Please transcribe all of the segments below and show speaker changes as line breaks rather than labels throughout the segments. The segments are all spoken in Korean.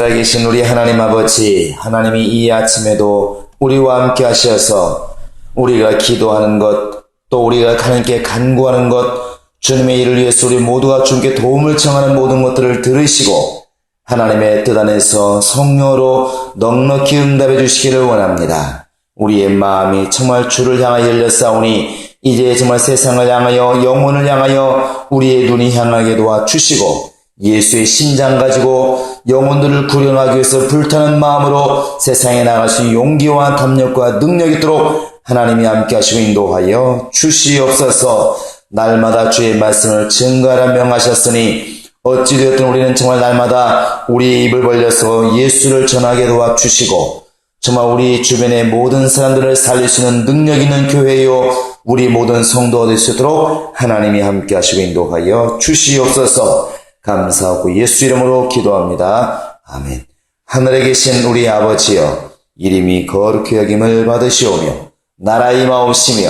살아계신 우리 하나님 아버지, 하나님이 이 아침에도 우리와 함께 하셔서 우리가 기도하는 것, 또 우리가 하나님께 간구하는 것, 주님의 일을 위해서 우리 모두가 주님께 도움을 청하는 모든 것들을 들으시고 하나님의 뜻 안에서 성령으로 넉넉히 응답해 주시기를 원합니다. 우리의 마음이 정말 주를 향하여 열렸사오니 이제 정말 세상을 향하여, 영혼을 향하여 우리의 눈이 향하게 도와주시고 예수의 심장 가지고 영혼들을 구원하기 위해서 불타는 마음으로 세상에 나갈 수 있는 용기와 담력과 능력이 있도록 하나님이 함께 하시고 인도하여 주시옵소서. 날마다 주의 말씀을 증거하라 명하셨으니 어찌되었든 우리는 정말 날마다 우리의 입을 벌려서 예수를 전하게 도와주시고 정말 우리 주변의 모든 사람들을 살릴 수 있는 능력 있는 교회요 우리 모든 성도가 될 수 있도록 하나님이 함께 하시고 인도하여 주시옵소서. 감사하고 예수 이름으로 기도합니다. 아멘. 하늘에 계신 우리 아버지여, 이름이 거룩히 여김을 받으시오며 나라 임하옵시며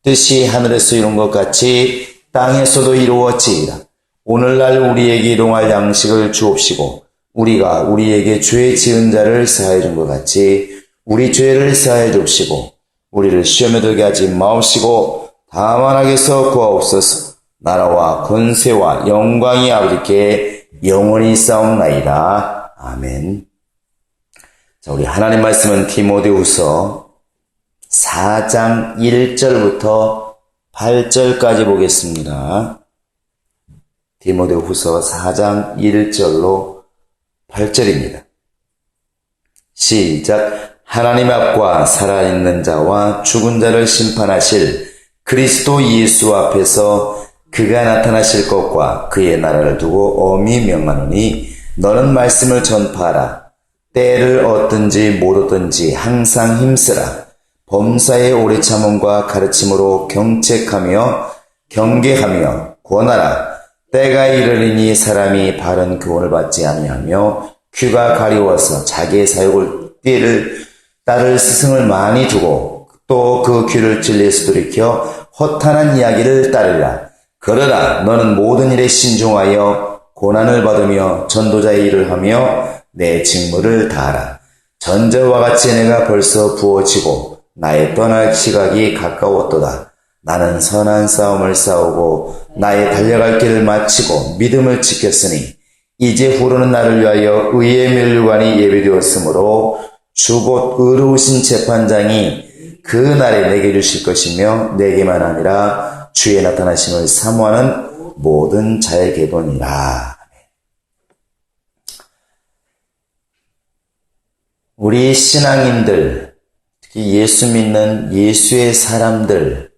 뜻이 하늘에서 이룬 것 같이 땅에서도 이루어지이다. 오늘날 우리에게 일용할 양식을 주옵시고 우리가 우리에게 죄 지은 자를 사하여 준 것 같이 우리 죄를 사하여 주옵시고 우리를 시험에 들게 하지 마옵시고 다만 악에서 구하옵소서. 나라와 권세와 영광이 아버지께 영원히 있사옵나이다. 아멘. 자, 우리 하나님 말씀은 디모데후서 4장 1절부터 8절까지 보겠습니다. 디모데후서 4장 1절로 8절입니다. 시작. 하나님 앞과 살아있는 자와 죽은 자를 심판하실 그리스도 예수 앞에서 그가 나타나실 것과 그의 나라를 두고 엄히 명하노니 너는 말씀을 전파하라. 때를 얻든지 못 얻든지 항상 힘쓰라. 범사의 오래 참음과 가르침으로 경책하며 경계하며 권하라. 때가 이르리니 사람이 바른 교훈을 받지 아니하며 귀가 가리워서 자기의 사욕을 따를 스승을 많이 두고 또 그 귀를 진리에서 돌이켜 허탄한 이야기를 따르라. 그러나 너는 모든 일에 신중하여 고난을 받으며 전도자의 일을 하며 내 직무를 다하라. 전저와 같이 내가 벌써 부어지고 나의 떠날 시각이 가까웠도다. 나는 선한 싸움을 싸우고 나의 달려갈 길을 마치고 믿음을 지켰으니 이제 후로는 나를 위하여 의의 면류관이 예비되었으므로 주 곧 의로우신 재판장이 그 날에 내게 주실 것이며 내게만 아니라 주의 나타나심을 사모하는 모든 자에게도니라. 우리 신앙인들, 특히 예수 믿는 예수의 사람들,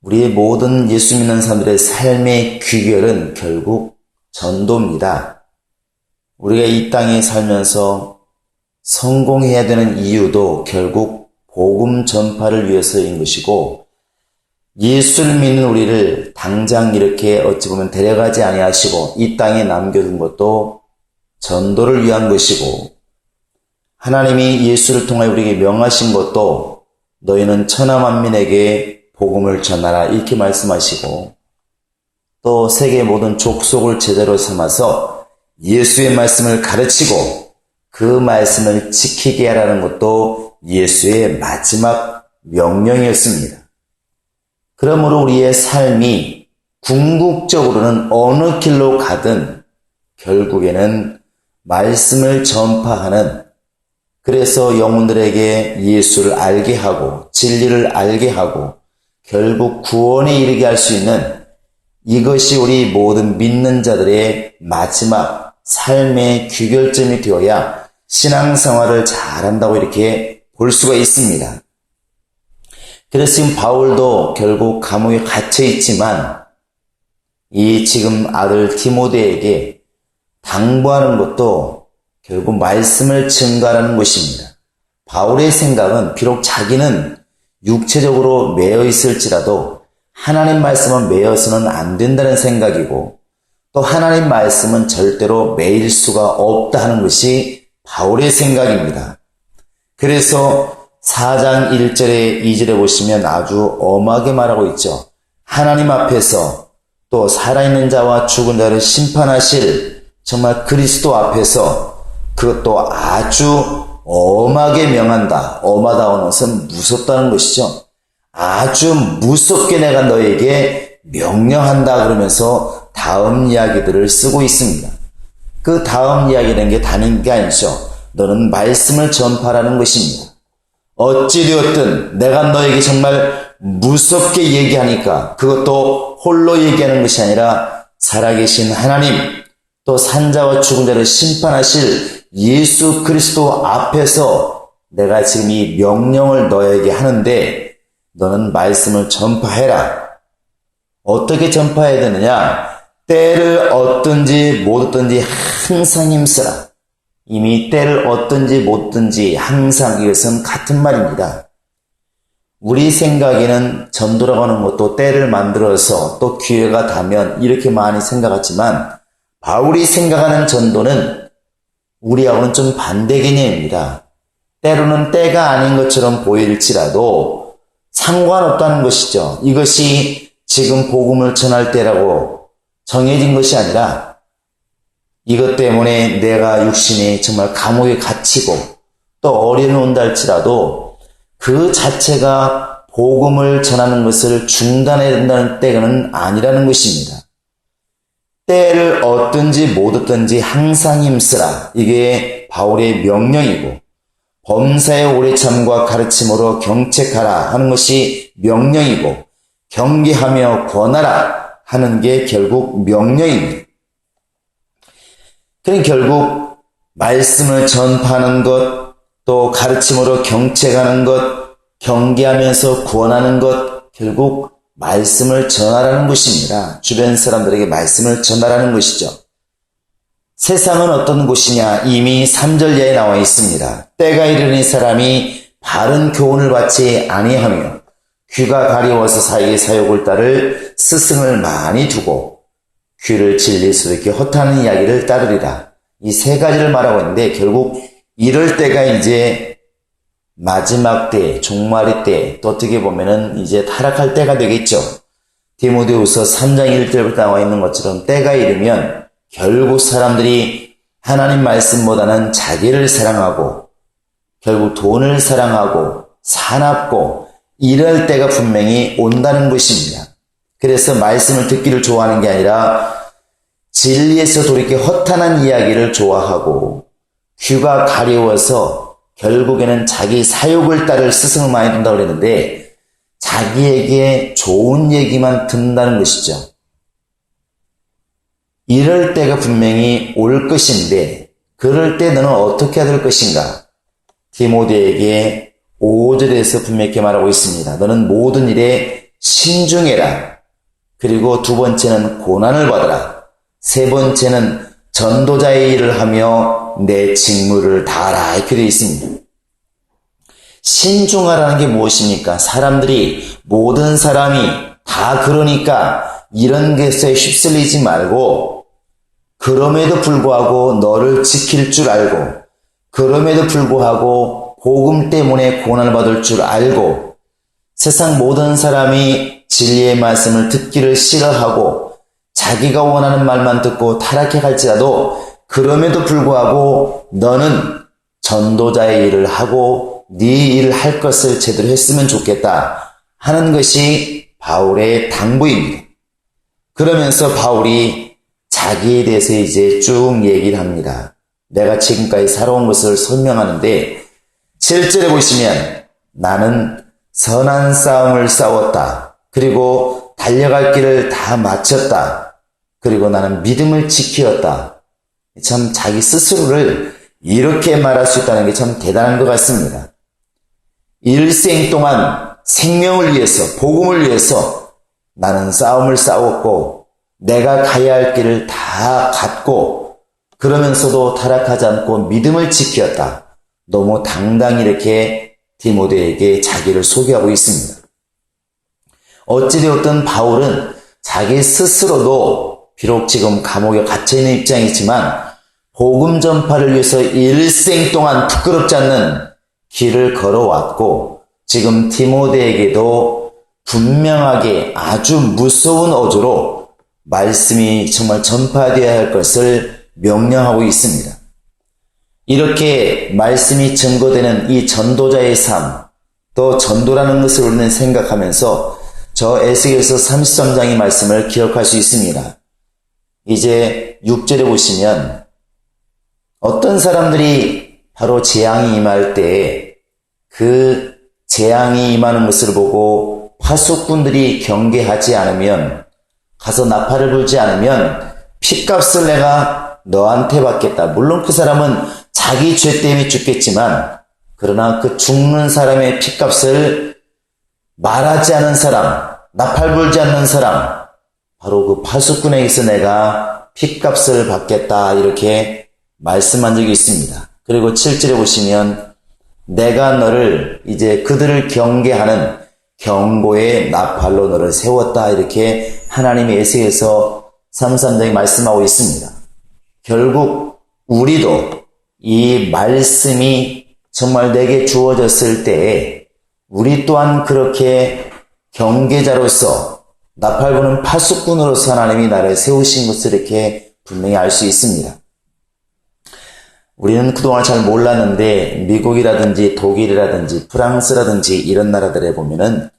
우리의 모든 예수 믿는 사람들의 삶의 귀결은 결국 전도입니다. 우리가 이 땅에 살면서 성공해야 되는 이유도 결국 복음 전파를 위해서인 것이고 예수를 믿는 우리를 당장 이렇게 어찌 보면 데려가지 아니하시고 이 땅에 남겨둔 것도 전도를 위한 것이고 하나님이 예수를 통하여 우리에게 명하신 것도 너희는 천하 만민에게 복음을 전하라 이렇게 말씀하시고 또 세계 모든 족속을 제자로 삼아서 예수의 말씀을 가르치고 그 말씀을 지키게 하라는 것도 예수의 마지막 명령이었습니다. 그러므로 우리의 삶이 궁극적으로는 어느 길로 가든 결국에는 말씀을 전파하는, 그래서 영혼들에게 예수를 알게 하고 진리를 알게 하고 결국 구원에 이르게 할 수 있는 이것이 우리 모든 믿는 자들의 마지막 삶의 귀결점이 되어야 신앙생활을 잘한다고 이렇게 볼 수가 있습니다. 그래서 지금 바울도 결국 감옥에 갇혀 있지만 이 지금 아들 디모데에게 당부하는 것도 결국 말씀을 증가하는 것입니다. 바울의 생각은 비록 자기는 육체적으로 매여 있을지라도 하나님 말씀은 매여서는 안 된다는 생각이고 또 하나님 말씀은 절대로 매일 수가 없다 하는 것이 바울의 생각입니다. 그래서 4장 1절에 2절에 보시면 아주 엄하게 말하고 있죠. 하나님 앞에서 또 살아있는 자와 죽은 자를 심판하실 정말 그리스도 앞에서 그것도 아주 엄하게 명한다. 엄하다는 것은 무섭다는 것이죠. 아주 무섭게 내가 너에게 명령한다 그러면서 다음 이야기들을 쓰고 있습니다. 그 다음 이야기라는 게 다른 게 아니죠. 너는 말씀을 전파라는 것입니다. 어찌되었든 내가 너에게 정말 무섭게 얘기하니까 그것도 홀로 얘기하는 것이 아니라 살아계신 하나님, 또 산자와 죽은 자를 심판하실 예수 그리스도 앞에서 내가 지금 이 명령을 너에게 하는데 너는 말씀을 전파해라. 어떻게 전파해야 되느냐? 때를 얻든지 못 얻든지 항상 힘쓰라. 이미 때를 얻든지 못 얻든지 항상, 이것은 같은 말입니다. 우리 생각에는 전도라고 하는 것도 때를 만들어서 또 기회가 닿으면 이렇게 많이 생각하지만 바울이 생각하는 전도는 우리하고는 좀 반대 개념입니다. 때로는 때가 아닌 것처럼 보일지라도 상관없다는 것이죠. 이것이 지금 복음을 전할 때라고 정해진 것이 아니라 이것 때문에 내가 육신이 정말 감옥에 갇히고 또 어려움이 온다 할지라도 그 자체가 복음을 전하는 것을 중단해야 된다는 때는 아니라는 것입니다. 때를 얻든지 못 얻든지 항상 힘쓰라. 이게 바울의 명령이고 범사의 오래 참과 가르침으로 경책하라 하는 것이 명령이고 경계하며 권하라 하는 게 결국 명령입니다. 그러니 결국 말씀을 전파하는 것, 또 가르침으로 경책하는 것, 경계하면서 구원하는 것, 결국 말씀을 전하라는 것입니다. 주변 사람들에게 말씀을 전하라는 것이죠. 세상은 어떤 곳이냐? 이미 3절 이하에 나와 있습니다. 때가 이르니 사람이 바른 교훈을 받지 아니하며 귀가 가려워서 사이에 사욕을 따를 스승을 많이 두고 귀를 진리스럽게 헛하는 이야기를 따르리라. 이 세 가지를 말하고 있는데 결국 이럴 때가 이제 마지막 때, 종말의 때, 또 어떻게 보면은 이제 타락할 때가 되겠죠. 디모데후서 3장 1절부터 나와 있는 것처럼 때가 이르면 결국 사람들이 하나님 말씀보다는 자기를 사랑하고 결국 돈을 사랑하고 사납고 이럴 때가 분명히 온다는 것입니다. 그래서 말씀을 듣기를 좋아하는 게 아니라 진리에서 돌이켜 허탄한 이야기를 좋아하고 귀가 가려워서 결국에는 자기 사욕을 따를 스승을 많이 둔다고 그랬는데 자기에게 좋은 얘기만 듣는다는 것이죠. 이럴 때가 분명히 올 것인데 그럴 때 너는 어떻게 해야 될 것인가? 디모데에게 5절에서 분명히 말하고 있습니다. 너는 모든 일에 신중해라. 그리고 두 번째는 고난을 받아라. 세 번째는 전도자의 일을 하며 내 직무를 다하라. 이렇게 되어 있습니다. 신중하라는 게 무엇입니까? 사람들이 모든 사람이 다 그러니까 이런 것에 휩쓸리지 말고 그럼에도 불구하고 너를 지킬 줄 알고 그럼에도 불구하고 복음 때문에 고난을 받을 줄 알고 세상 모든 사람이 진리의 말씀을 듣기를 싫어하고 자기가 원하는 말만 듣고 타락해 갈지라도 그럼에도 불구하고 너는 전도자의 일을 하고 네 일을 할 것을 제대로 했으면 좋겠다 하는 것이 바울의 당부입니다. 그러면서 바울이 자기에 대해서 이제 쭉 얘기를 합니다. 내가 지금까지 살아온 것을 설명하는데 7절에 보시면 나는 선한 싸움을 싸웠다. 그리고 달려갈 길을 다 마쳤다. 그리고 나는 믿음을 지키었다. 참 자기 스스로를 이렇게 말할 수 있다는 게 참 대단한 것 같습니다. 일생 동안 생명을 위해서 복음을 위해서 나는 싸움을 싸웠고 내가 가야 할 길을 다 갔고 그러면서도 타락하지 않고 믿음을 지켰다. 너무 당당히 이렇게 디모데에게 자기를 소개하고 있습니다. 어찌되었든 바울은 자기 스스로도 비록 지금 감옥에 갇혀있는 입장이지만 복음 전파를 위해서 일생 동안 부끄럽지 않는 길을 걸어왔고 지금 디모데에게도 분명하게 아주 무서운 어조로 말씀이 정말 전파되어야 할 것을 명령하고 있습니다. 이렇게 말씀이 증거되는 이 전도자의 삶, 또 전도라는 것을 우리는 생각하면서 저 에스겔서 33장의 말씀을 기억할 수 있습니다. 이제 6절에 보시면 어떤 사람들이 바로 재앙이 임할 때에 그 재앙이 임하는 것을 보고 파수꾼들이 경계하지 않으면, 가서 나팔을 불지 않으면 핏값을 내가 너한테 받겠다. 물론 그 사람은 자기 죄 때문에 죽겠지만, 그러나 그 죽는 사람의 핏값을 말하지 않은 사람, 나팔 불지 않는 사람, 바로 그 파수꾼에게서 내가 핏값을 받겠다, 이렇게 말씀한 적이 있습니다. 그리고 7절에 보시면 내가 너를, 이제 그들을 경계하는 경고의 나팔로 너를 세웠다, 이렇게 하나님의 에스겔서 33장에 말씀하고 있습니다. 결국 우리도 이 말씀이 정말 내게 주어졌을 때에 우리 또한 그렇게 경계자로서, 나팔 부는 파수꾼으로서 하나님이 나를 세우신 것을 이렇게 분명히 알 수 있습니다. 우리는 그동안 잘 몰랐는데 미국이라든지 독일이라든지 프랑스라든지 이런 나라들에 보면은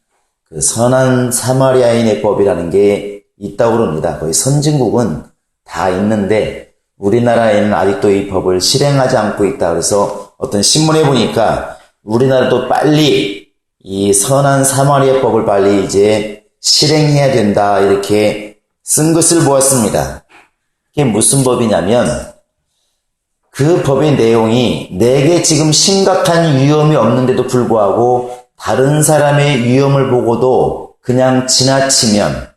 그 선한 사마리아인의 법이라는 게 있다고 그럽니다. 거의 선진국은 다 있는데 우리나라에는 아직도 이 법을 실행하지 않고 있다. 그래서 어떤 신문에 보니까 우리나라도 빨리 이 선한 사마리아 법을 빨리 이제 실행해야 된다, 이렇게 쓴 것을 보았습니다. 그게 무슨 법이냐면 그 법의 내용이 내게 지금 심각한 위험이 없는데도 불구하고 다른 사람의 위험을 보고도 그냥 지나치면,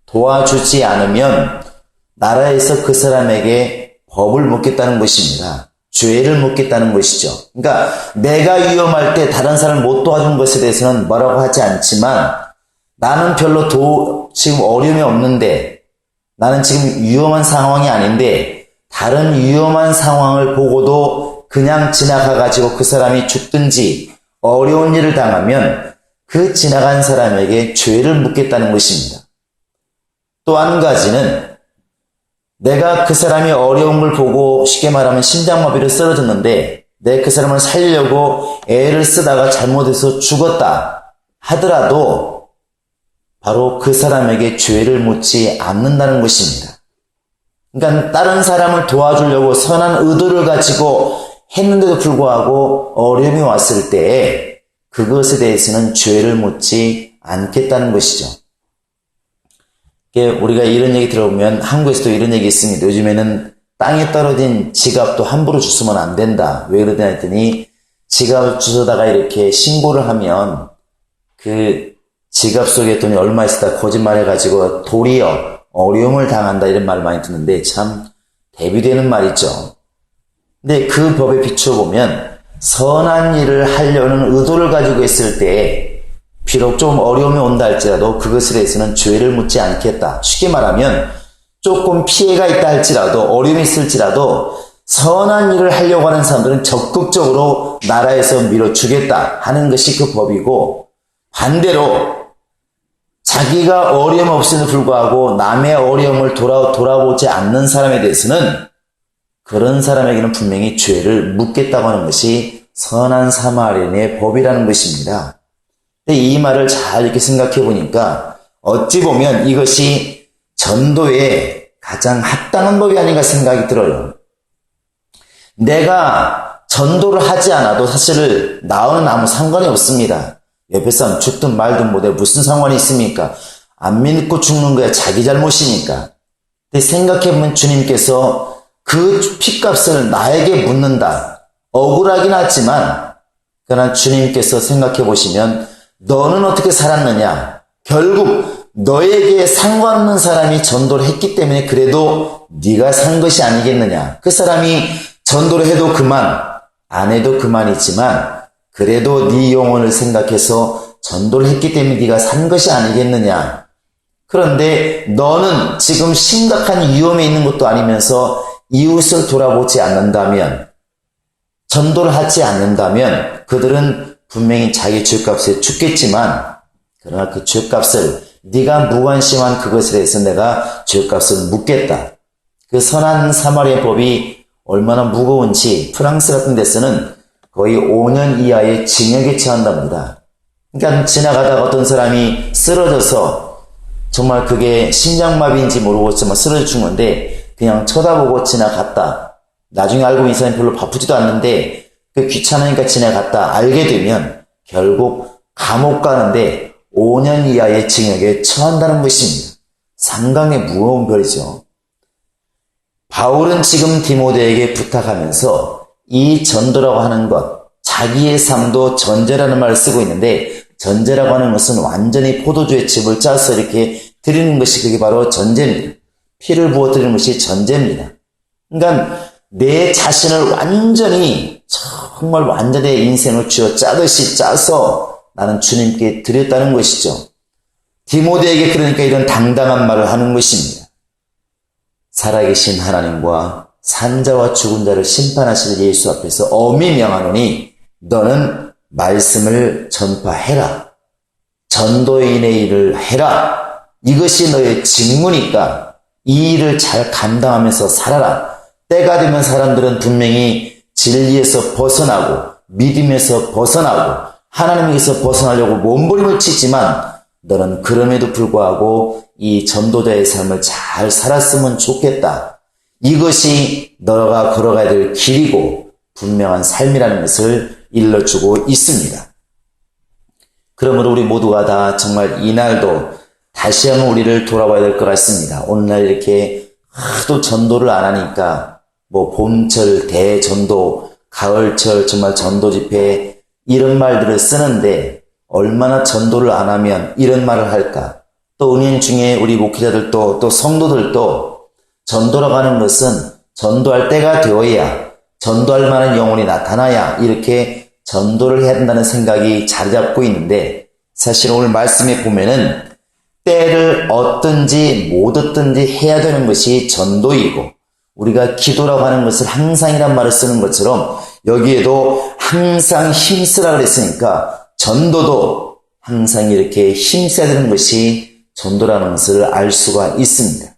도와주지 않으면 나라에서 그 사람에게 법을 묻겠다는 것입니다. 죄를 묻겠다는 것이죠. 그러니까 내가 위험할 때 다른 사람을 못 도와준 것에 대해서는 뭐라고 하지 않지만, 나는 별로 지금 어려움이 없는데, 나는 지금 위험한 상황이 아닌데 다른 위험한 상황을 보고도 그냥 지나가가지고 그 사람이 죽든지 어려운 일을 당하면 그 지나간 사람에게 죄를 묻겠다는 것입니다. 또 한 가지는 내가 그 사람이 어려운 걸 보고 쉽게 말하면 심장마비로 쓰러졌는데 내 그 사람을 살리려고 애를 쓰다가 잘못해서 죽었다 하더라도 바로 그 사람에게 죄를 묻지 않는다는 것입니다. 그러니까 다른 사람을 도와주려고 선한 의도를 가지고 했는데도 불구하고 어려움이 왔을 때 그것에 대해서는 죄를 묻지 않겠다는 것이죠. 우리가 이런 얘기 들어보면 한국에서도 이런 얘기 있습니다. 요즘에는 땅에 떨어진 지갑도 함부로 주우면 안 된다. 왜 그러냐 했더니 지갑을 주워다가 이렇게 신고를 하면 그 지갑 속에 돈이 얼마 있었다 거짓말해가지고 도리어 어려움을 당한다, 이런 말 많이 듣는데 참 대비되는 말이죠. 근데 그 법에 비추어 보면 선한 일을 하려는 의도를 가지고 있을 때 비록 좀 어려움이 온다 할지라도 그것에 대해서는 죄를 묻지 않겠다. 쉽게 말하면 조금 피해가 있다 할지라도, 어려움이 있을지라도 선한 일을 하려고 하는 사람들은 적극적으로 나라에서 밀어주겠다 하는 것이 그 법이고, 반대로 자기가 어려움 없음에도 불구하고 남의 어려움을 돌아보지 않는 사람에 대해서는 그런 사람에게는 분명히 죄를 묻겠다고 하는 것이 선한 사마리아인의 법이라는 것입니다. 근데 이 말을 잘 이렇게 생각해 보니까 어찌 보면 이것이 전도에 가장 합당한 법이 아닌가 생각이 들어요. 내가 전도를 하지 않아도 사실 나와는 아무 상관이 없습니다. 옆에 사람 죽든 말든 못해 무슨 상관이 있습니까? 안 믿고 죽는 거야 자기 잘못이니까. 근데 생각해보면 주님께서 그 핏값을 나에게 묻는다. 억울하긴 하지만 그러나 주님께서 생각해보시면 너는 어떻게 살았느냐? 결국 너에게 상관없는 사람이 전도를 했기 때문에 그래도 네가 산 것이 아니겠느냐? 그 사람이 전도를 해도 그만, 안 해도 그만이지만 그래도 네 영혼을 생각해서 전도를 했기 때문에 네가 산 것이 아니겠느냐? 그런데 너는 지금 심각한 위험에 있는 것도 아니면서 이웃을 돌아보지 않는다면, 전도를 하지 않는다면 그들은 분명히 자기 죄값에 죽겠지만, 그러나 그 죄값을 네가 무관심한 그것에 대해서 내가 죄값을 묻겠다. 그 선한 사마리아 법이 얼마나 무거운지 프랑스 같은 데서는 거의 5년 이하의 징역에 처한답니다. 그러니까 지나가다가 어떤 사람이 쓰러져서 정말 그게 심장마비인지 모르고 정말 쓰러져 죽은 건데 그냥 쳐다보고 지나갔다. 나중에 알고 보니 이 사람이 별로 바쁘지도 않는데 그 귀찮으니까 지나갔다. 알게 되면 결국 감옥 가는데 5년 이하의 징역에 처한다는 것입니다. 상당히 무거운 벌이죠. 바울은 지금 디모데에게 부탁하면서 이 전도라고 하는 것, 자기의 삶도 전제라는 말을 쓰고 있는데 전제라고 하는 것은 완전히 포도주의 즙을 짜서 이렇게 드리는 것이 그게 바로 전제입니다. 피를 부어 드리는 것이 전제입니다. 그러니까 내 자신을 완전히 정말 완전히 인생을 쥐어 짜듯이 짜서 나는 주님께 드렸다는 것이죠. 디모데에게 그러니까 이런 당당한 말을 하는 것입니다. 살아계신 하나님과 산자와 죽은 자를 심판하실 예수 앞에서 엄히 명하노니 너는 말씀을 전파해라. 전도인의 일을 해라. 이것이 너의 직무니까 이 일을 잘 감당하면서 살아라. 때가 되면 사람들은 분명히 진리에서 벗어나고 믿음에서 벗어나고 하나님에게서 벗어나려고 몸부림을 치지만 너는 그럼에도 불구하고 이 전도자의 삶을 잘 살았으면 좋겠다. 이것이 너가 걸어가야 될 길이고 분명한 삶이라는 것을 일러주고 있습니다. 그러므로 우리 모두가 다 정말 이날도 다시 한번 우리를 돌아봐야 될 것 같습니다. 오늘날 이렇게 하도 전도를 안 하니까 봄철 대전도, 가을철 정말 전도 집회 이런 말들을 쓰는데 얼마나 전도를 안 하면 이런 말을 할까? 또 은인 중에 우리 목회자들도 또 성도들도 전도라고 하는 것은 전도할 때가 되어야 전도할 만한 영혼이 나타나야 이렇게 전도를 해야 된다는 생각이 자리 잡고 있는데 사실 오늘 말씀에 보면은 때를 얻든지 못 얻든지 해야 되는 것이 전도이고 우리가 기도라고 하는 것을 항상이란 말을 쓰는 것처럼 여기에도 항상 힘쓰라 그랬으니까 전도도 항상 이렇게 힘써야 되는 것이 전도라는 것을 알 수가 있습니다.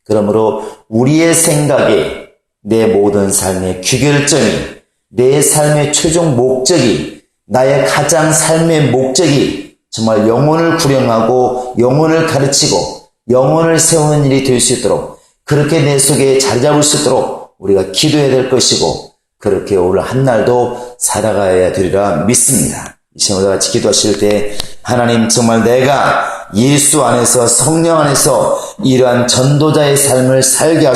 그러므로 우리의 생각에 내 모든 삶의 귀결점이 내 삶의 최종 목적이 나의 가장 삶의 목적이 정말 영혼을 구령하고 영혼을 가르치고 영혼을 세우는 일이 될 수 있도록 그렇게 내 속에 자리 잡을 수 있도록 우리가 기도해야 될 것이고 그렇게 오늘 한날도 살아가야 되리라 믿습니다. 이 시간 우리가 같이 기도하실 때 하나님 정말 내가 예수 안에서 성령 안에서 이러한 전도자의 삶을 살게 하소서.